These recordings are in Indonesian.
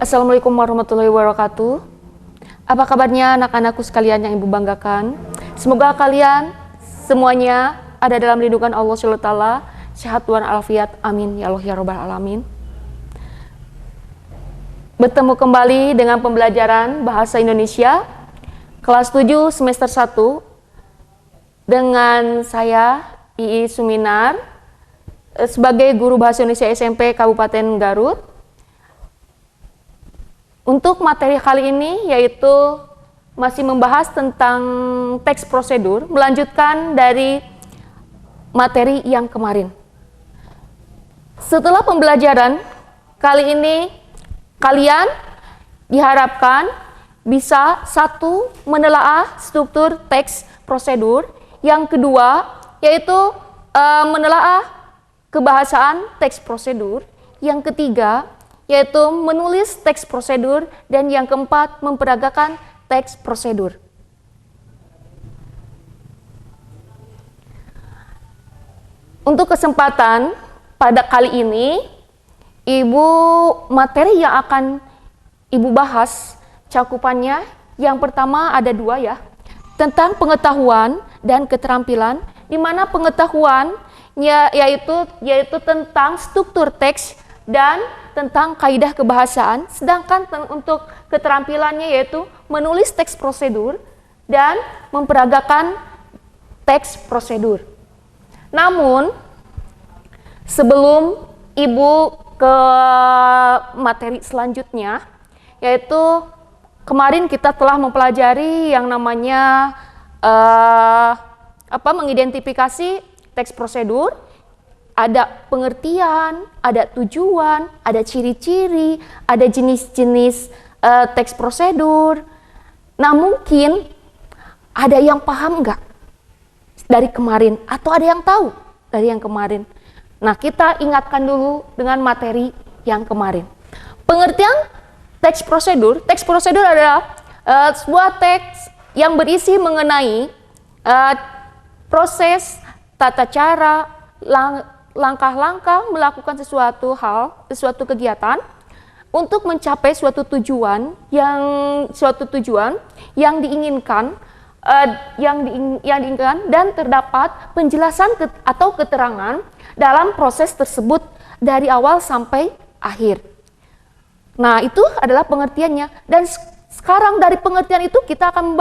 Assalamualaikum warahmatullahi wabarakatuh. Apa kabarnya anak-anakku sekalian yang ibu banggakan? Semoga kalian semuanya ada dalam lindungan Allah SWT, sehat walafiat, amin ya Allah ya Rabbal alamin. Bertemu kembali dengan pembelajaran Bahasa Indonesia kelas 7 semester 1 dengan saya Ii Suminar sebagai guru Bahasa Indonesia SMP Kabupaten Garut. Untuk materi kali ini yaitu masih membahas tentang teks prosedur, melanjutkan dari materi yang kemarin. Setelah pembelajaran kali ini, kalian diharapkan bisa satu, menelaah struktur teks prosedur, yang kedua yaitu menelaah kebahasaan teks prosedur, yang ketiga yaitu menulis teks prosedur, dan yang keempat memperagakan teks prosedur. Untuk kesempatan pada kali ini, materi yang akan ibu bahas cakupannya yang pertama ada dua ya, tentang pengetahuan dan keterampilan, di mana pengetahuannya yaitu tentang struktur teks dan tentang kaidah kebahasaan, sedangkan untuk keterampilannya yaitu menulis teks prosedur dan memperagakan teks prosedur. Namun, sebelum ibu ke materi selanjutnya, yaitu kemarin kita telah mempelajari yang namanya mengidentifikasi teks prosedur. Ada pengertian, ada tujuan, ada ciri-ciri, ada jenis-jenis teks prosedur. Nah, mungkin ada yang paham nggak dari kemarin, atau ada yang tahu dari yang kemarin. Nah, kita ingatkan dulu dengan materi yang kemarin. Pengertian teks prosedur adalah sebuah teks yang berisi mengenai proses, tata cara, langkah-langkah melakukan suatu kegiatan untuk mencapai suatu tujuan yang diinginkan dan terdapat penjelasan atau keterangan dalam proses tersebut dari awal sampai akhir. Nah, itu adalah pengertiannya, dan sekarang dari pengertian itu kita akan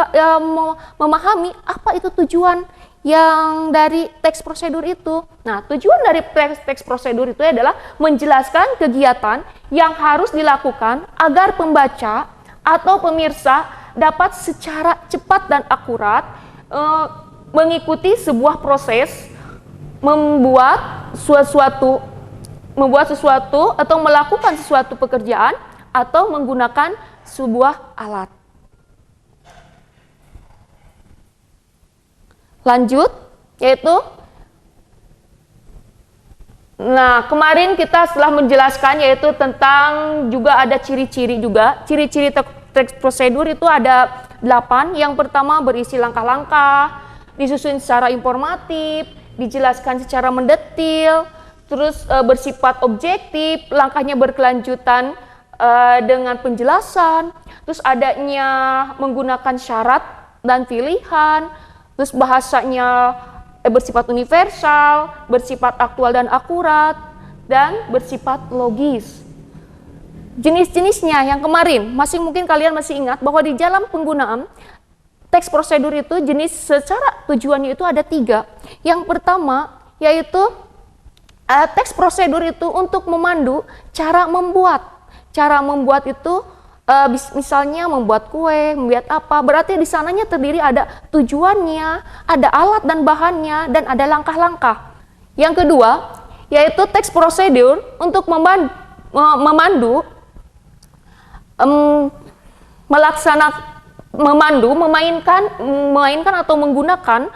memahami apa itu tujuan yang dari teks prosedur itu. Nah, tujuan dari teks prosedur itu adalah menjelaskan kegiatan yang harus dilakukan agar pembaca atau pemirsa dapat secara cepat dan akurat mengikuti sebuah proses membuat sesuatu atau melakukan sesuatu pekerjaan atau menggunakan sebuah alat. Lanjut, yaitu kemarin kita setelah menjelaskan yaitu tentang juga ada ciri-ciri juga. Ciri-ciri teks prosedur itu ada 8. Yang pertama berisi langkah-langkah, disusun secara informatif, dijelaskan secara mendetil, terus bersifat objektif, langkahnya berkelanjutan dengan penjelasan, terus adanya menggunakan syarat dan pilihan, terus bahasanya bersifat universal, bersifat aktual dan akurat, dan bersifat logis. Jenis-jenisnya yang kemarin, mungkin kalian masih ingat bahwa di dalam penggunaan teks prosedur itu jenis secara tujuannya itu ada 3. Yang pertama yaitu teks prosedur itu untuk memandu cara membuat. Cara membuat itu misalnya membuat kue, membuat apa, berarti di sananya terdiri ada tujuannya, ada alat dan bahannya, dan ada langkah-langkah. Yang kedua, yaitu teks prosedur untuk memainkan atau menggunakan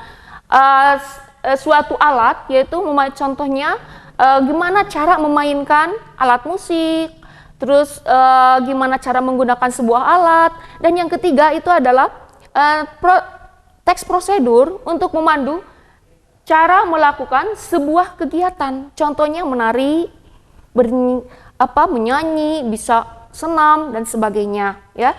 suatu alat, yaitu contohnya gimana cara memainkan alat musik, terus gimana cara menggunakan sebuah alat, dan yang ketiga itu adalah teks prosedur untuk memandu cara melakukan sebuah kegiatan. Contohnya menari, menyanyi, bisa senam dan sebagainya, ya.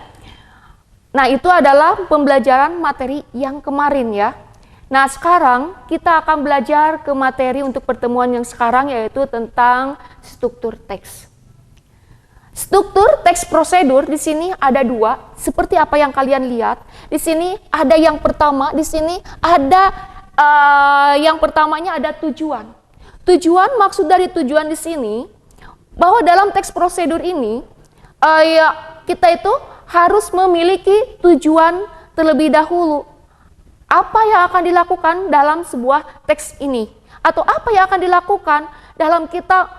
Nah, itu adalah pembelajaran materi yang kemarin, ya. Nah, sekarang kita akan belajar ke materi untuk pertemuan yang sekarang, yaitu tentang struktur teks. Struktur teks prosedur di sini ada dua, seperti apa yang kalian lihat. Di sini ada yang pertama, di sini ada yang pertamanya ada tujuan. Tujuan, maksud dari tujuan di sini bahwa dalam teks prosedur ini kita itu harus memiliki tujuan terlebih dahulu. Apa yang akan dilakukan dalam sebuah teks ini? Atau apa yang akan dilakukan dalam kita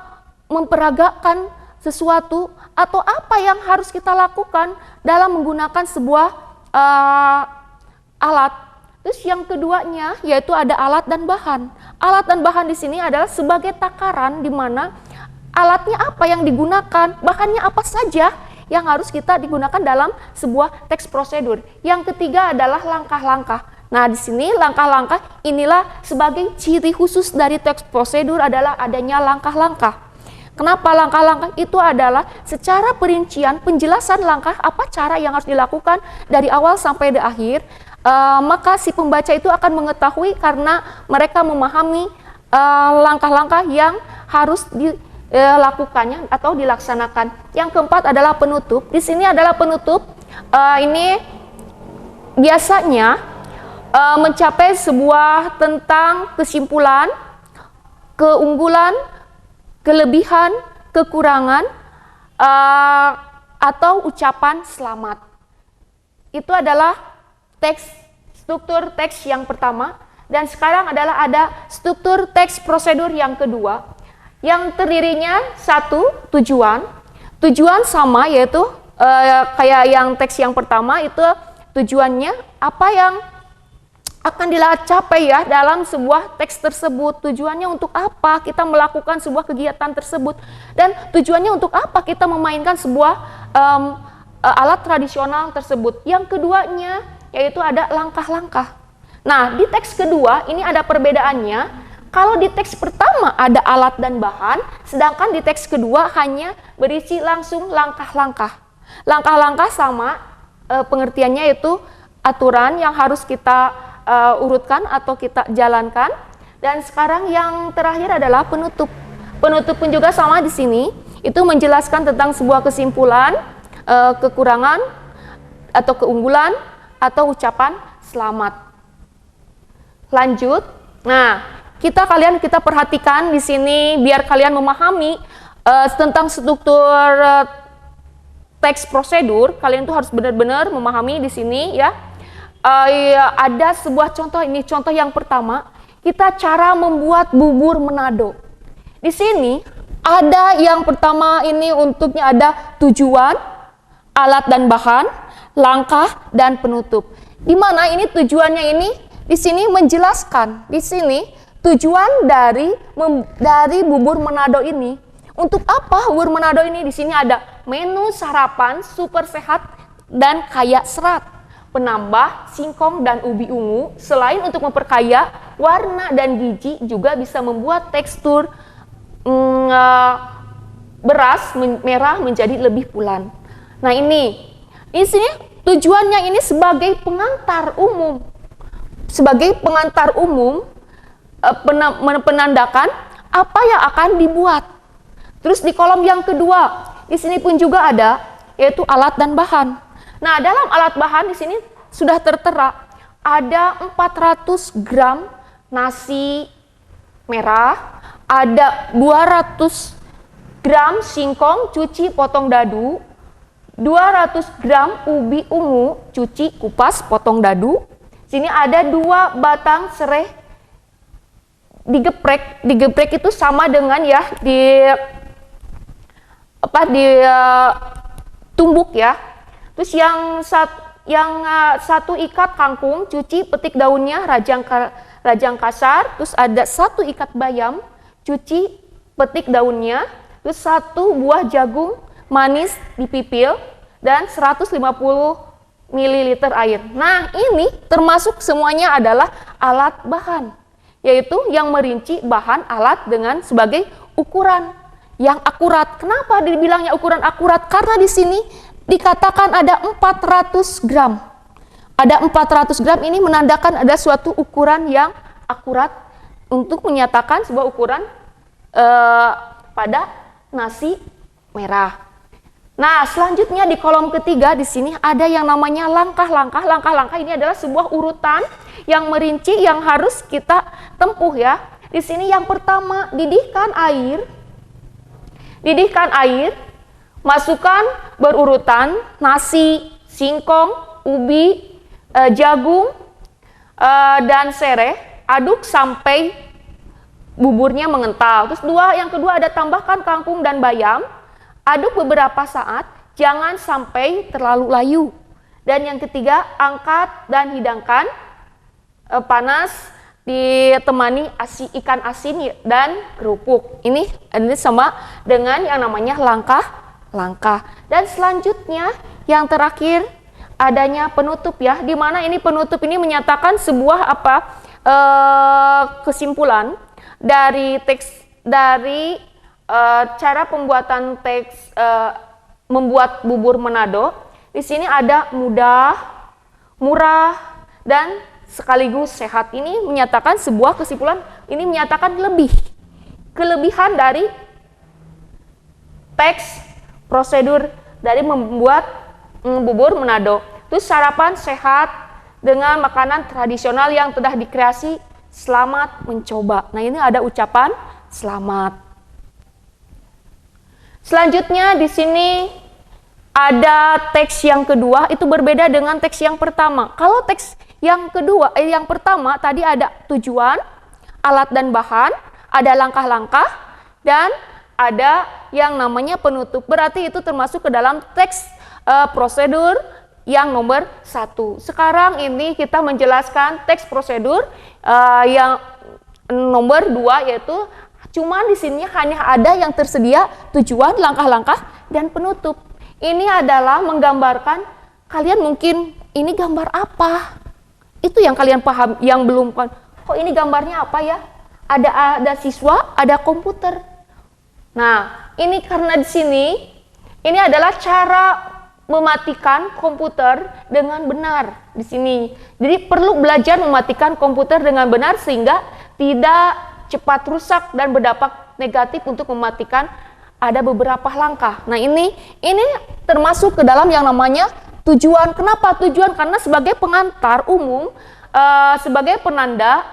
memperagakan sesuatu? Atau apa yang harus kita lakukan dalam menggunakan sebuah alat? Terus yang keduanya yaitu ada alat dan bahan. Alat dan bahan di sini adalah sebagai takaran di mana alatnya apa yang digunakan, bahannya apa saja yang harus kita digunakan dalam sebuah teks prosedur. Yang ketiga adalah langkah-langkah. Nah, di sini langkah-langkah inilah sebagai ciri khusus dari teks prosedur adalah adanya langkah-langkah. Kenapa langkah-langkah? Itu adalah secara perincian penjelasan langkah apa cara yang harus dilakukan dari awal sampai di akhir. Maka si pembaca itu akan mengetahui karena mereka memahami langkah-langkah yang harus dilakukannya atau dilaksanakan. Yang keempat adalah penutup. Di sini adalah penutup. Ini biasanya mencapai sebuah tentang kesimpulan, keunggulan, kelebihan, kekurangan, atau ucapan selamat. Itu adalah struktur teks yang pertama, dan sekarang adalah ada struktur teks prosedur yang kedua, yang terdirinya satu, tujuan. Tujuan sama, yaitu kayak yang teks yang pertama itu tujuannya apa yang akan dicapai ya dalam sebuah teks tersebut. Tujuannya untuk apa kita melakukan sebuah kegiatan tersebut, dan tujuannya untuk apa kita memainkan sebuah alat tradisional tersebut. Yang keduanya yaitu ada langkah-langkah. Nah, di teks kedua ini ada perbedaannya. Kalau di teks pertama ada alat dan bahan, sedangkan di teks kedua hanya berisi langsung langkah-langkah. Langkah-langkah sama, pengertiannya itu aturan yang harus kita urutkan atau kita jalankan. Dan sekarang yang terakhir adalah penutup. Penutup pun juga sama di sini, itu menjelaskan tentang sebuah kesimpulan, kekurangan atau keunggulan atau ucapan selamat. Lanjut. Nah, kita perhatikan di sini biar kalian memahami tentang struktur teks prosedur. Kalian tuh harus benar-benar memahami di sini ya. Ada sebuah contoh, ini contoh yang pertama, kita cara membuat bubur Manado. Di sini ada yang pertama ini untuknya ada tujuan, alat dan bahan, langkah dan penutup. Di mana ini tujuannya ini di sini menjelaskan. Di sini tujuan dari bubur Manado ini. Untuk apa bubur Manado ini? Di sini ada menu sarapan super sehat dan kaya serat, penambah singkong dan ubi ungu. Selain untuk memperkaya warna dan gizi, juga bisa membuat tekstur beras merah menjadi lebih pulan. Nah, ini di sini tujuannya ini sebagai pengantar umum. Sebagai pengantar umum, menandakan apa yang akan dibuat. Terus di kolom yang kedua, di sini pun juga ada, yaitu alat dan bahan. Nah, dalam alat bahan di sini sudah tertera ada 400 gram nasi merah, ada 200 gram singkong cuci potong dadu, 200 gram ubi ungu cuci kupas potong dadu. Sini ada 2 batang serai digeprek. Digeprek itu sama dengan ya tumbuk ya. Terus yang satu ikat kangkung cuci petik daunnya rajang kasar. Terus ada 1 ikat bayam cuci petik daunnya, terus 1 buah jagung manis dipipil, dan 150 ml air. Nah, ini termasuk semuanya adalah alat bahan, yaitu yang merinci bahan alat dengan sebagai ukuran yang akurat. Kenapa dibilangnya ukuran akurat? Karena di sini dikatakan ada 400 gram. Ada 400 gram ini menandakan ada suatu ukuran yang akurat untuk menyatakan sebuah ukuran pada nasi merah. Nah, selanjutnya di kolom ketiga di sini ada yang namanya langkah-langkah. Langkah-langkah ini adalah sebuah urutan yang merinci yang harus kita tempuh ya. Di sini yang pertama, didihkan air. Didihkan air, masukkan berurutan nasi, singkong, ubi, jagung, dan sereh. Aduk sampai buburnya mengental. Terus yang kedua ada tambahkan kangkung dan bayam. Aduk beberapa saat, jangan sampai terlalu layu. Dan yang ketiga, angkat dan hidangkan panas ditemani ikan asin dan kerupuk. Ini sama dengan yang namanya langkah-langkah. Dan selanjutnya yang terakhir adanya penutup ya, di mana ini penutup ini menyatakan sebuah kesimpulan dari teks dari cara pembuatan teks membuat bubur Manado. Di sini ada mudah, murah, dan sekaligus sehat. Ini menyatakan sebuah kesimpulan, ini menyatakan kelebihan dari teks prosedur dari membuat bubur Manado. Terus sarapan sehat dengan makanan tradisional yang telah dikreasi, selamat mencoba. Nah, ini ada ucapan selamat. Selanjutnya di sini ada teks yang kedua, itu berbeda dengan teks yang pertama. Kalau teks yang kedua, yang pertama tadi ada tujuan, alat dan bahan, ada langkah-langkah, dan ada yang namanya penutup. Berarti itu termasuk ke dalam teks prosedur yang nomor 1. Sekarang ini kita menjelaskan teks prosedur yang nomor 2, yaitu cuman di sini hanya ada yang tersedia tujuan, langkah-langkah, dan penutup. Ini adalah menggambarkan, kalian mungkin ini gambar apa? Itu yang kalian paham, yang belum paham. Kok ini gambarnya apa ya? Ada siswa, ada komputer. Nah, ini karena di sini ini adalah cara mematikan komputer dengan benar di sini. Jadi perlu belajar mematikan komputer dengan benar sehingga tidak cepat rusak dan berdampak negatif. Untuk mematikan ada beberapa langkah. Nah, ini termasuk ke dalam yang namanya tujuan. Kenapa tujuan? Karena sebagai pengantar umum, sebagai penanda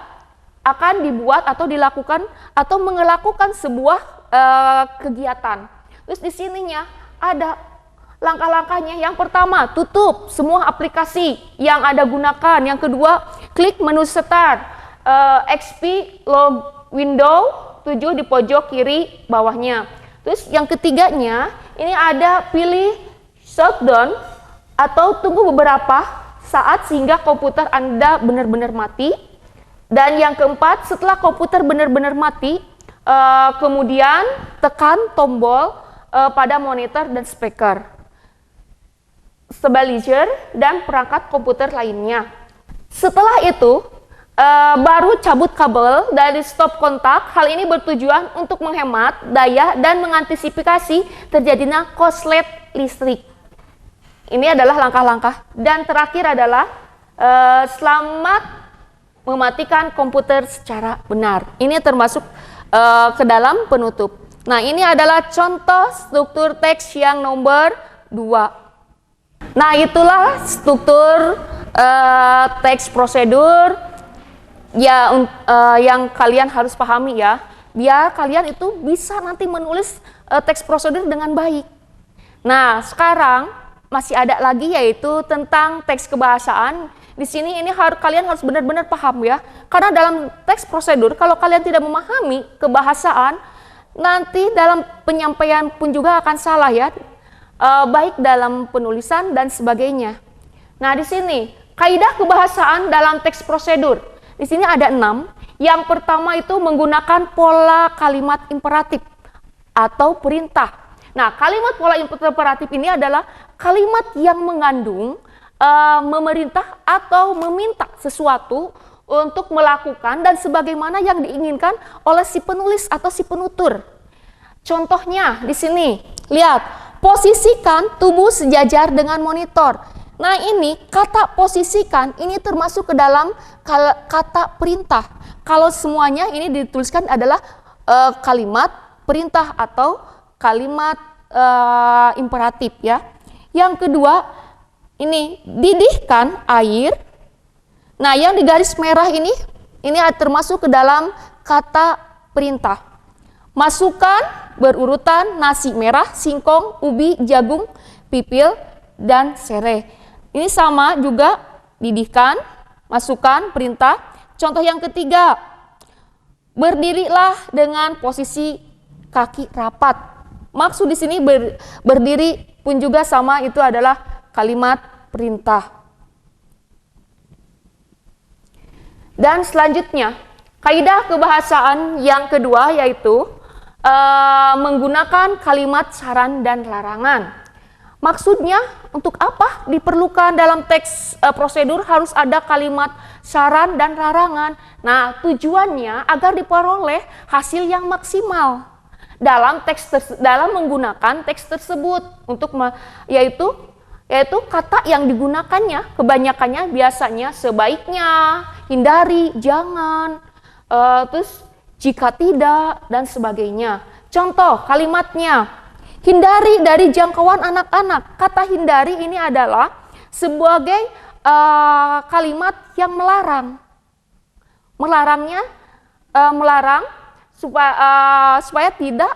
akan dibuat atau dilakukan atau melakukan sebuah kegiatan. Terus di sininya ada langkah-langkahnya. Yang pertama, tutup semua aplikasi yang Anda gunakan. Yang kedua, klik menu start, XP log window 7 di pojok kiri bawahnya. Terus yang ketiganya, ini ada pilih shutdown atau tunggu beberapa saat sehingga komputer Anda benar-benar mati. Dan yang keempat, setelah komputer benar-benar mati, kemudian tekan tombol pada monitor dan speaker, stabilizer, dan perangkat komputer lainnya. Setelah itu, baru cabut kabel dari stop kontak. Hal ini bertujuan untuk menghemat daya dan mengantisipasi terjadinya korslet listrik. Ini adalah langkah-langkah. Dan terakhir adalah selamat mematikan komputer secara benar. Ini termasuk ke dalam penutup. Nah, ini adalah contoh struktur teks yang nomor 2. Nah, itulah struktur teks prosedur ya, yang kalian harus pahami ya, biar kalian itu bisa nanti menulis teks prosedur dengan baik. Nah, sekarang masih ada lagi, yaitu tentang teks kebahasaan. Di sini kalian harus benar-benar paham ya, karena dalam teks prosedur kalau kalian tidak memahami kebahasaan, nanti dalam penyampaian pun juga akan salah ya, baik dalam penulisan dan sebagainya. Nah, di sini kaidah kebahasaan dalam teks prosedur. Di sini ada 6. Yang pertama itu menggunakan pola kalimat imperatif. atau perintah. Nah, kalimat pola imperatif ini adalah kalimat yang mengandung memerintah atau meminta sesuatu untuk melakukan dan sebagaimana yang diinginkan oleh si penulis atau si penutur. Contohnya di sini, lihat, posisikan tubuh sejajar dengan monitor. Nah, ini kata posisikan ini termasuk ke dalam kata perintah. Kalau semuanya ini dituliskan adalah kalimat perintah atau kalimat imperatif ya. Yang kedua, ini didihkan air. Nah, yang di garis merah ini termasuk ke dalam kata perintah. Masukkan berurutan nasi merah, singkong, ubi, jagung, pipil, dan serai. Ini sama juga didihkan, masukkan, perintah. Contoh yang ketiga, berdirilah dengan posisi kaki rapat. Maksud di sini berdiri pun juga sama, itu adalah kalimat perintah. Dan selanjutnya, kaidah kebahasaan yang kedua yaitu menggunakan kalimat saran dan larangan. Maksudnya untuk apa diperlukan dalam teks prosedur harus ada kalimat saran dan larangan. Nah, tujuannya agar diperoleh hasil yang maksimal dalam menggunakan teks tersebut untuk yaitu kata yang digunakannya kebanyakannya biasanya sebaiknya, hindari, jangan, terus jika tidak dan sebagainya. Contoh kalimatnya, hindari dari jangkauan anak-anak. Kata hindari ini adalah sebagai kalimat yang melarang. Melarang supaya tidak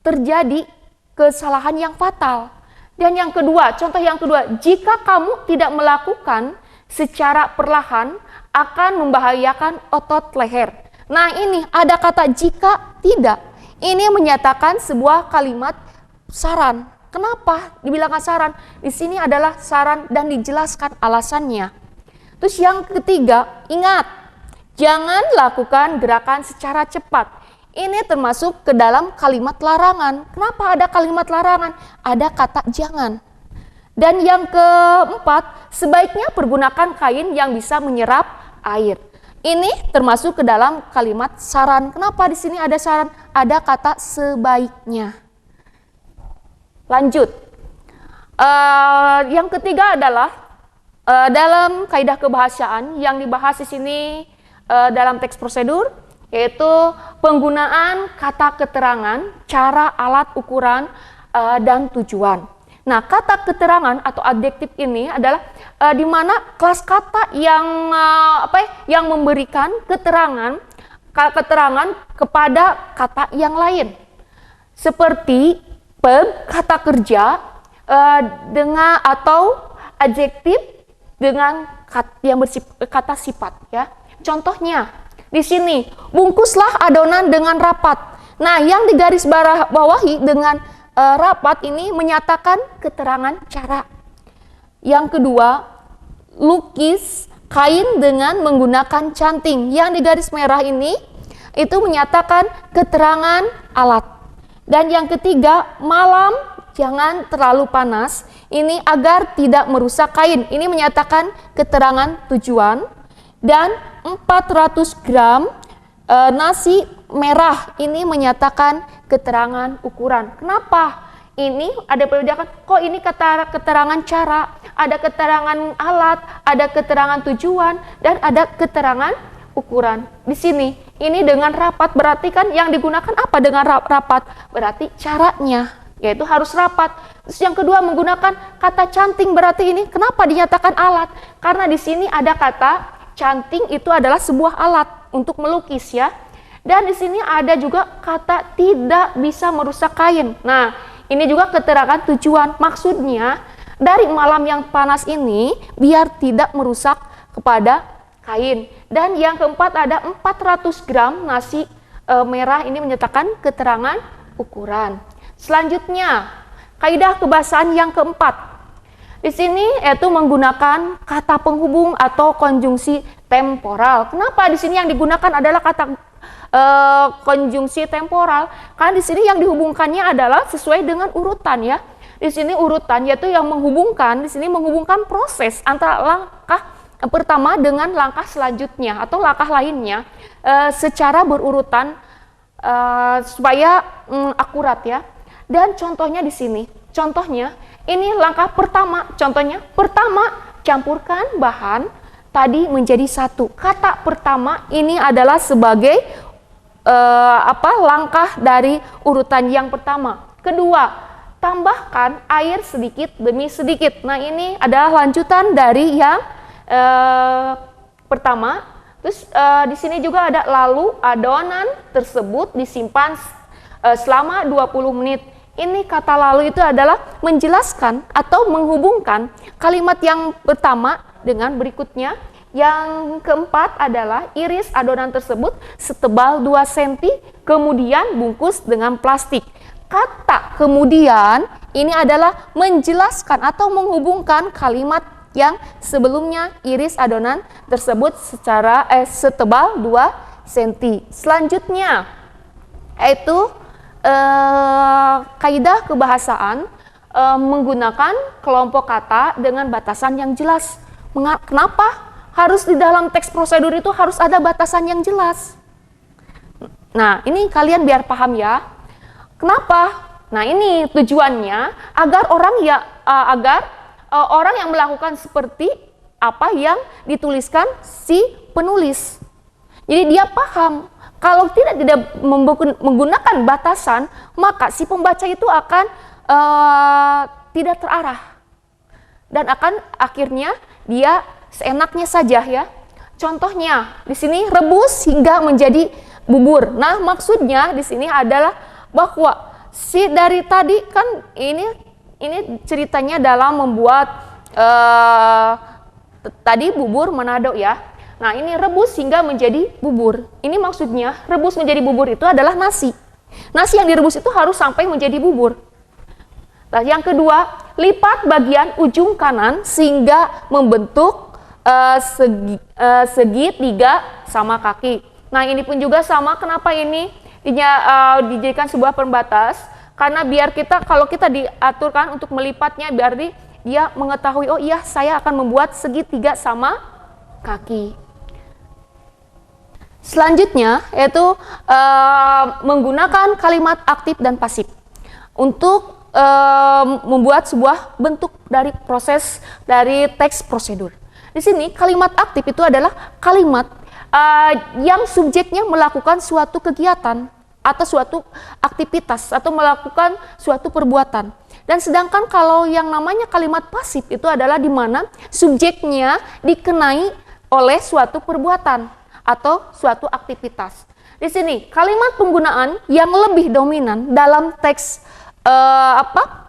terjadi kesalahan yang fatal. Dan yang kedua, contoh yang kedua, jika kamu tidak melakukan secara perlahan akan membahayakan otot leher. Nah, ini ada kata jika tidak. Ini menyatakan sebuah kalimat saran. Kenapa dibilang saran? Di sini adalah saran dan dijelaskan alasannya. Terus yang ketiga, ingat, jangan lakukan gerakan secara cepat. Ini termasuk ke dalam kalimat larangan. Kenapa ada kalimat larangan? Ada kata jangan. Dan yang keempat, sebaiknya pergunakan kain yang bisa menyerap air. Ini termasuk ke dalam kalimat saran. Kenapa di sini ada saran? Ada kata sebaiknya. Lanjut. Yang ketiga adalah dalam kaidah kebahasaan yang dibahas di sini dalam teks prosedur, yaitu penggunaan kata keterangan, cara, alat, ukuran, dan tujuan. Nah, kata keterangan atau adjektif ini adalah di mana kelas kata yang memberikan keterangan kepada kata yang lain. Seperti kata kerja dengan atau adjektif dengan kata sifat ya. Contohnya di sini, bungkuslah adonan dengan rapat. Nah, yang digaris bawahi dengan rapat ini menyatakan keterangan cara. Yang kedua, lukis kain dengan menggunakan canting. Yang di garis merah ini itu menyatakan keterangan alat. Dan yang ketiga, malam jangan terlalu panas. Ini agar tidak merusak kain. Ini menyatakan keterangan tujuan. Dan 400 gram nasi merah ini menyatakan keterangan ukuran. Kenapa? Ini ada perbedaan, kok ini keterangan cara, ada keterangan alat, ada keterangan tujuan, dan ada keterangan ukuran. Di sini, ini dengan rapat berarti kan yang digunakan apa dengan rapat? Berarti caranya, yaitu harus rapat. Terus yang kedua menggunakan kata canting, berarti ini kenapa dinyatakan alat? Karena di sini ada kata canting itu adalah sebuah alat untuk melukis ya. Dan di sini ada juga kata tidak bisa merusak kain. Nah, ini juga keterangan tujuan. Maksudnya dari malam yang panas ini biar tidak merusak kepada kain. Dan yang keempat ada 400 gram nasi merah ini menyatakan keterangan ukuran. Selanjutnya, kaidah kebahasaan yang keempat. Di sini yaitu menggunakan kata penghubung atau konjungsi temporal. Kenapa di sini yang digunakan adalah kata konjungsi temporal. Karena di sini yang dihubungkannya adalah sesuai dengan urutan ya. Di sini urutan yaitu yang menghubungkan, di sini menghubungkan proses antara langkah pertama dengan langkah selanjutnya atau langkah lainnya secara berurutan supaya akurat ya. Dan contohnya di sini, contohnya ini langkah pertama, contohnya pertama campurkan bahan tadi menjadi satu. Kata pertama ini adalah sebagai langkah dari urutan yang pertama. Kedua, tambahkan air sedikit demi sedikit. Nah, ini adalah lanjutan dari yang pertama. Terus di sini juga ada lalu adonan tersebut disimpan selama 20 menit. Ini kata lalu itu adalah menjelaskan atau menghubungkan kalimat yang pertama dengan berikutnya. Yang keempat adalah iris adonan tersebut setebal 2 cm, kemudian bungkus dengan plastik. Kata kemudian ini adalah menjelaskan atau menghubungkan kalimat yang sebelumnya iris adonan tersebut secara setebal 2 cm. Selanjutnya yaitu kaidah kebahasaan menggunakan kelompok kata dengan batasan yang jelas. Kenapa harus di dalam teks prosedur itu harus ada batasan yang jelas? Nah, ini kalian biar paham ya. Kenapa? Nah, ini tujuannya agar orang yang melakukan seperti apa yang dituliskan si penulis. Jadi dia paham. Kalau tidak menggunakan batasan, maka si pembaca itu akan tidak terarah. Dan akan akhirnya dia seenaknya saja ya. Contohnya di sini rebus hingga menjadi bubur. Nah, maksudnya di sini adalah bahwa si dari tadi kan ini ceritanya dalam membuat tadi bubur Manado ya. Nah, ini rebus hingga menjadi bubur. Ini maksudnya rebus menjadi bubur itu adalah nasi. Nasi yang direbus itu harus sampai menjadi bubur. Nah, yang kedua, lipat bagian ujung kanan sehingga membentuk segi 3 sama kaki. Nah, ini pun juga sama. Kenapa ini dijadikan sebuah pembatas? Karena biar kalau kita diaturkan untuk melipatnya, biar dia mengetahui, oh iya saya akan membuat segi 3 sama kaki. Selanjutnya yaitu menggunakan kalimat aktif dan pasif untuk membuat sebuah bentuk dari proses dari teks prosedur. Di sini kalimat aktif itu adalah kalimat yang subjeknya melakukan suatu kegiatan atau suatu aktivitas atau melakukan suatu perbuatan. Dan sedangkan kalau yang namanya kalimat pasif itu adalah di mana subjeknya dikenai oleh suatu perbuatan atau suatu aktivitas. Di sini kalimat penggunaan yang lebih dominan dalam teks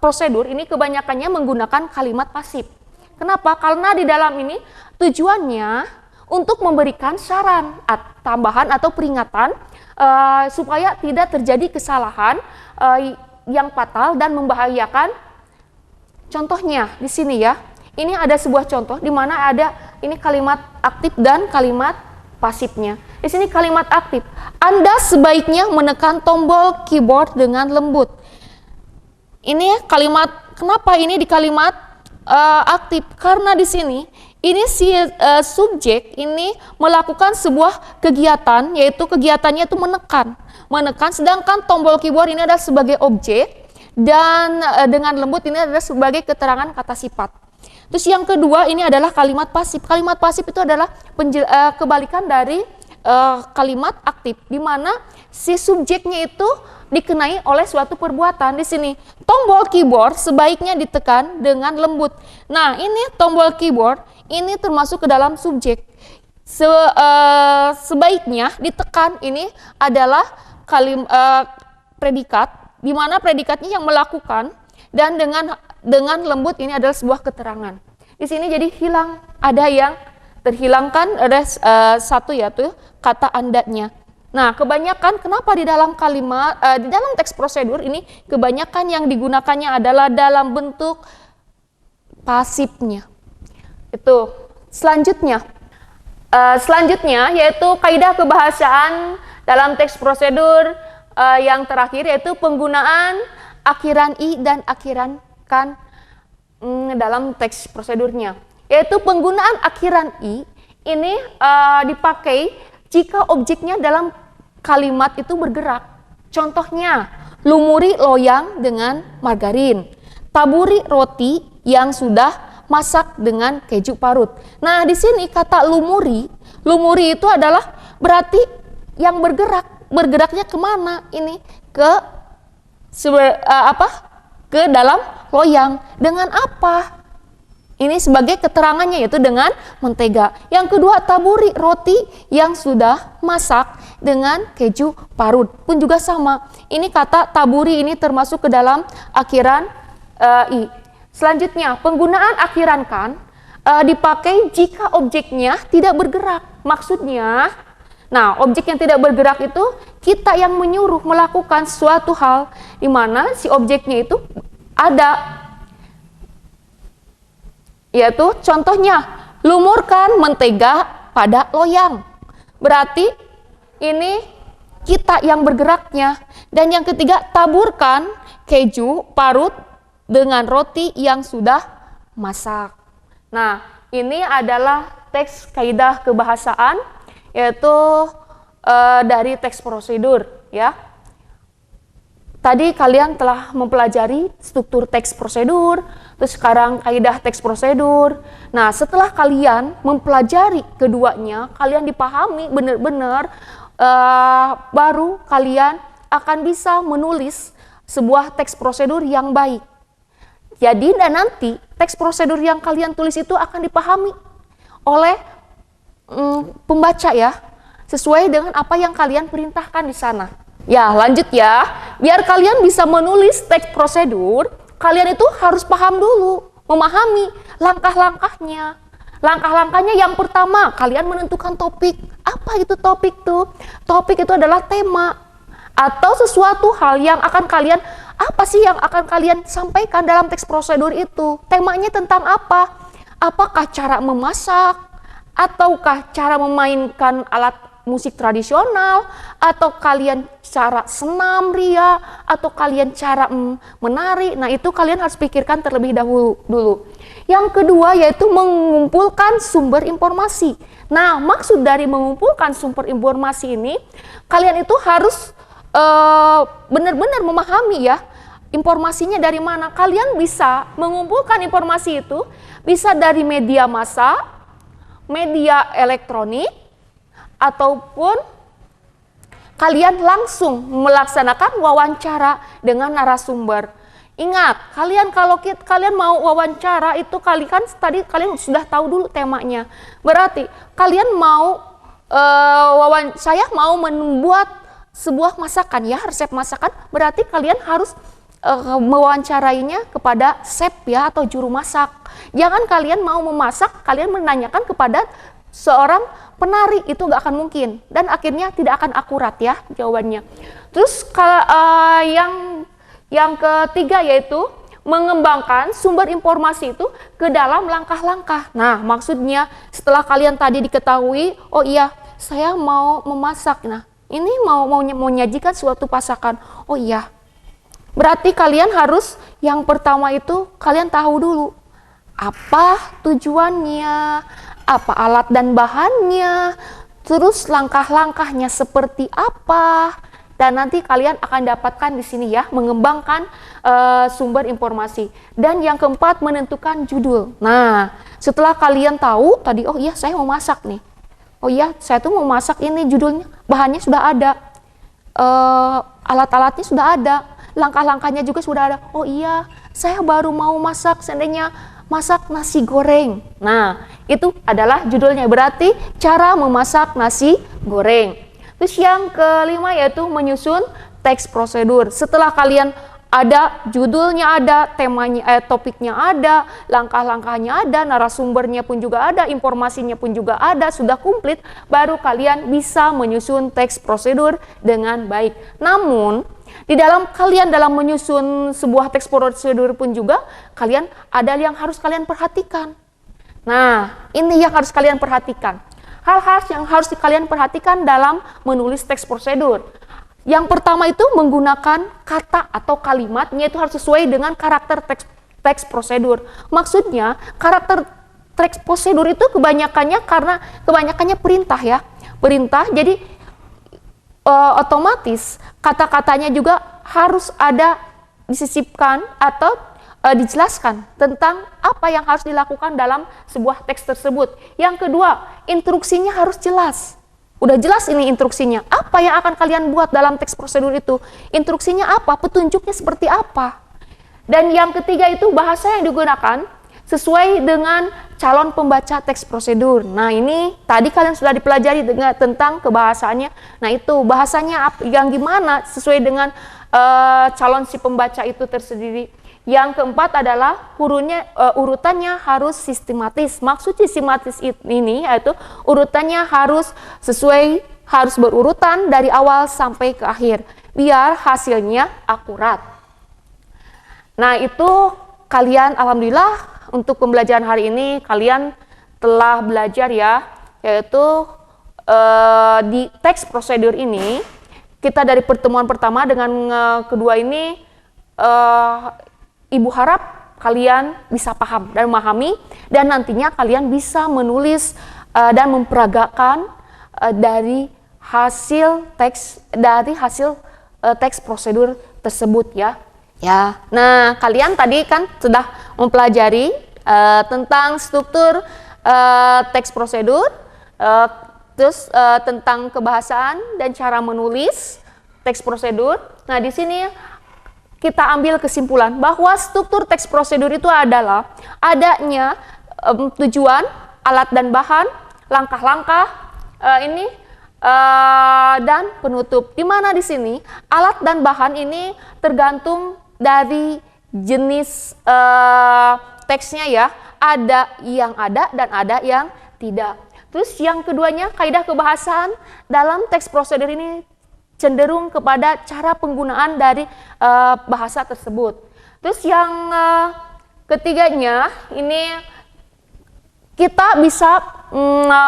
prosedur ini kebanyakannya menggunakan kalimat pasif. Kenapa? Karena di dalam ini tujuannya untuk memberikan saran, tambahan atau peringatan supaya tidak terjadi kesalahan yang fatal dan membahayakan. Contohnya di sini ya. Ini ada sebuah contoh di mana ada ini kalimat aktif dan kalimat pasifnya. Di sini kalimat aktif. Anda sebaiknya menekan tombol keyboard dengan lembut. Ini kalimat, kenapa ini di kalimat aktif? Karena di sini ini si subjek ini melakukan sebuah kegiatan, yaitu kegiatannya itu menekan, sedangkan tombol keyboard ini adalah sebagai objek dan dengan lembut ini adalah sebagai keterangan kata sifat. Terus yang kedua ini adalah kalimat pasif. Kalimat pasif itu adalah kebalikan dari kalimat aktif, di mana si subjeknya itu dikenai oleh suatu perbuatan. Di sini tombol keyboard sebaiknya ditekan dengan lembut. Nah, ini tombol keyboard ini termasuk ke dalam subjek. Sebaiknya ditekan ini adalah predikat, di mana predikatnya yang melakukan, dan dengan lembut ini adalah sebuah keterangan. Di sini jadi hilang, ada yang terhilangkan, ada satu yaitu kata andanya. Nah, kebanyakan kenapa di dalam kalimat di dalam teks prosedur ini kebanyakan yang digunakannya adalah dalam bentuk pasifnya. Itu selanjutnya yaitu kaidah kebahasaan dalam teks prosedur yang terakhir yaitu penggunaan akhiran i dan akhiran kan dalam teks prosedurnya. Yaitu penggunaan akhiran i ini dipakai jika objeknya dalam kalimat itu bergerak. Contohnya, lumuri loyang dengan margarin, taburi roti yang sudah masak dengan keju parut. Nah, di sini kata lumuri itu adalah berarti yang bergerak. Bergeraknya kemana? Ini ke dalam loyang. Dengan apa? Ini sebagai keterangannya yaitu dengan mentega. Yang kedua, taburi roti yang sudah masak dengan keju parut. Pun juga sama. Ini kata taburi ini termasuk ke dalam akhiran i. Selanjutnya, penggunaan akhiran kan dipakai jika objeknya tidak bergerak. Maksudnya, nah objek yang tidak bergerak itu kita yang menyuruh melakukan suatu hal di mana si objeknya itu ada. Yaitu contohnya, lumurkan mentega pada loyang. Berarti ini kita yang bergeraknya. Dan yang ketiga, taburkan keju parut dengan roti yang sudah masak. Nah, ini adalah teks kaidah kebahasaan, yaitu dari teks prosedur, ya. Tadi kalian telah mempelajari struktur teks prosedur, terus sekarang kaidah teks prosedur. Nah, setelah kalian mempelajari keduanya, kalian dipahami benar-benar, baru kalian akan bisa menulis sebuah teks prosedur yang baik. Jadi, dan nanti teks prosedur yang kalian tulis itu akan dipahami oleh pembaca ya, sesuai dengan apa yang kalian perintahkan di sana. Ya, lanjut ya. Biar kalian bisa menulis teks prosedur, kalian itu harus paham dulu, memahami langkah-langkahnya. Langkah-langkahnya yang pertama, kalian menentukan topik. Apa itu topik tuh? Topik itu adalah tema atau sesuatu hal yang akan kalian, apa sih yang akan kalian sampaikan dalam teks prosedur itu? Temanya tentang apa? Apakah cara memasak? Ataukah cara memainkan alat musik tradisional, atau kalian cara senam ria, atau kalian cara menari. Nah, itu kalian harus pikirkan terlebih dulu. Yang kedua yaitu mengumpulkan sumber informasi. Nah, maksud dari mengumpulkan sumber informasi ini, kalian itu harus benar-benar memahami ya, informasinya dari mana. Kalian bisa mengumpulkan informasi itu bisa dari media massa, media elektronik, ataupun kalian langsung melaksanakan wawancara dengan narasumber. Ingat, kalau kalian mau wawancara itu kalian sudah tahu dulu temanya. Berarti kalian mau saya mau membuat sebuah masakan ya, resep masakan, berarti kalian harus mewawancarainya kepada chef ya atau juru masak. Jangan kalian mau memasak, kalian menanyakan kepada seorang penari, itu nggak akan mungkin dan akhirnya tidak akan akurat ya jawabannya. Terus yang ketiga yaitu mengembangkan sumber informasi itu ke dalam langkah-langkah. Nah, maksudnya setelah kalian tadi diketahui, oh iya saya mau memasak, nah ini mau menyajikan suatu masakan, oh iya berarti kalian harus yang pertama itu kalian tahu dulu apa tujuannya, apa alat dan bahannya, terus langkah-langkahnya seperti apa, dan nanti kalian akan dapatkan di sini ya, mengembangkan sumber informasi. Dan yang keempat, menentukan judul. Nah, setelah kalian tahu tadi, oh iya saya mau masak nih, oh iya saya tuh mau masak ini, judulnya, bahannya sudah ada, alat-alatnya sudah ada, langkah-langkahnya juga sudah ada. Oh iya saya baru mau masak, seandainya masak nasi goreng. Nah, itu adalah judulnya, berarti cara memasak nasi goreng. Terus yang kelima yaitu menyusun teks prosedur. Setelah kalian ada judulnya, ada temanya, topiknya ada, langkah-langkahnya ada, narasumbernya pun juga ada, informasinya pun juga ada, sudah komplit, baru kalian bisa menyusun teks prosedur dengan baik. Namun di dalam menyusun sebuah teks prosedur pun juga ada yang harus kalian perhatikan. Nah, ini yang harus kalian perhatikan. hal-hal yang harus kalian perhatikan dalam menulis teks prosedur. Yang pertama itu menggunakan kata atau kalimatnya itu harus sesuai dengan karakter teks prosedur. Maksudnya karakter teks prosedur itu kebanyakannya perintah ya. Perintah, jadi otomatis kata-katanya juga harus ada disisipkan atau dijelaskan tentang apa yang harus dilakukan dalam sebuah teks tersebut. Yang kedua, instruksinya harus jelas. Udah jelas ini instruksinya. Apa yang akan kalian buat dalam teks prosedur itu? Instruksinya apa? Petunjuknya seperti apa? Dan yang ketiga itu bahasa yang digunakan sesuai dengan calon pembaca teks prosedur. Nah ini tadi kalian sudah dipelajari tentang kebahasaannya. Nah itu bahasanya yang gimana sesuai dengan calon si pembaca itu tersendiri. Yang keempat adalah urutannya harus sistematis. Maksud sistematis ini yaitu urutannya harus berurutan dari awal sampai ke akhir, biar hasilnya akurat. Nah itu kalian alhamdulillah untuk pembelajaran hari ini kalian telah belajar ya, yaitu di teks prosedur ini kita dari pertemuan pertama dengan kedua ini Ibu harap kalian bisa paham dan memahami, dan nantinya kalian bisa menulis dan memperagakan dari hasil teks prosedur tersebut ya. Nah, kalian tadi kan sudah mempelajari tentang struktur teks prosedur, terus tentang kebahasaan dan cara menulis teks prosedur. Nah, di sini kita ambil kesimpulan bahwa struktur teks prosedur itu adalah adanya tujuan, alat dan bahan, langkah-langkah dan penutup. Di mana di sini alat dan bahan ini tergantung dari jenis teksnya ya. Ada yang ada dan ada yang tidak. Terus yang keduanya kaidah kebahasaan dalam teks prosedur ini cenderung kepada cara penggunaan dari bahasa tersebut. Terus yang ketiganya ini kita bisa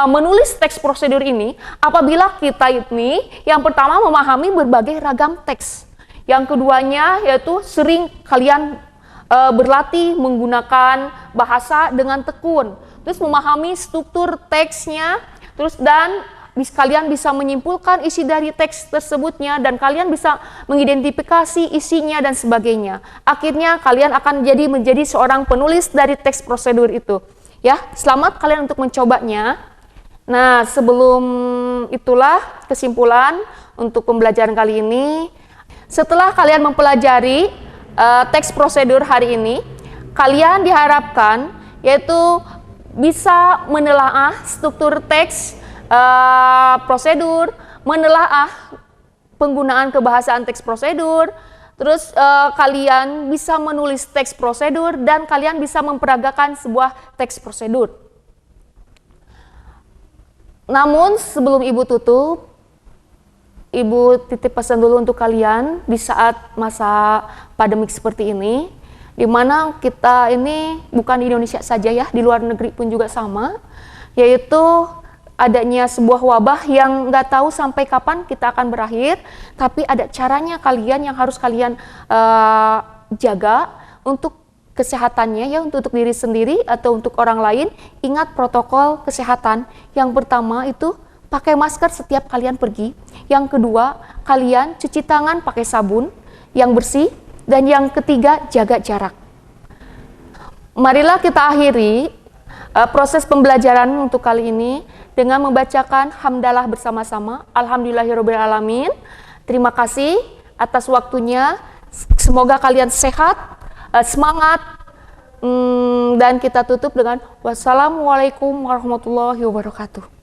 menulis teks prosedur ini apabila kita ini yang pertama memahami berbagai ragam teks. Yang keduanya yaitu sering kalian berlatih menggunakan bahasa dengan tekun. Terus memahami struktur teksnya, terus dan kalian bisa menyimpulkan isi dari teks tersebutnya dan kalian bisa mengidentifikasi isinya dan sebagainya. Akhirnya kalian akan menjadi seorang penulis dari teks prosedur itu. Ya, selamat kalian untuk mencobanya. Nah, sebelum itulah kesimpulan untuk pembelajaran kali ini. Setelah kalian mempelajari teks prosedur hari ini, kalian diharapkan yaitu bisa menelaah struktur teks prosedur, menelaah penggunaan kebahasaan teks prosedur, terus kalian bisa menulis teks prosedur dan kalian bisa memperagakan sebuah teks prosedur. Namun sebelum Ibu tutup, Ibu titip pesan dulu untuk kalian di saat masa pandemik seperti ini, di mana kita ini bukan di Indonesia saja ya, di luar negeri pun juga sama, yaitu adanya sebuah wabah yang nggak tahu sampai kapan kita akan berakhir, tapi ada caranya kalian yang harus kalian jaga untuk kesehatannya ya, untuk diri sendiri atau untuk orang lain. Ingat protokol kesehatan. Yang pertama itu pakai masker setiap kalian pergi. Yang kedua, kalian cuci tangan pakai sabun yang bersih. Dan yang ketiga, jaga jarak. Marilah kita akhiri proses pembelajaran untuk kali ini dengan membacakan hamdalah bersama-sama. Alhamdulillahirrabbilalamin. Terima kasih atas waktunya. Semoga kalian sehat, semangat, dan kita tutup dengan wassalamualaikum warahmatullahi wabarakatuh.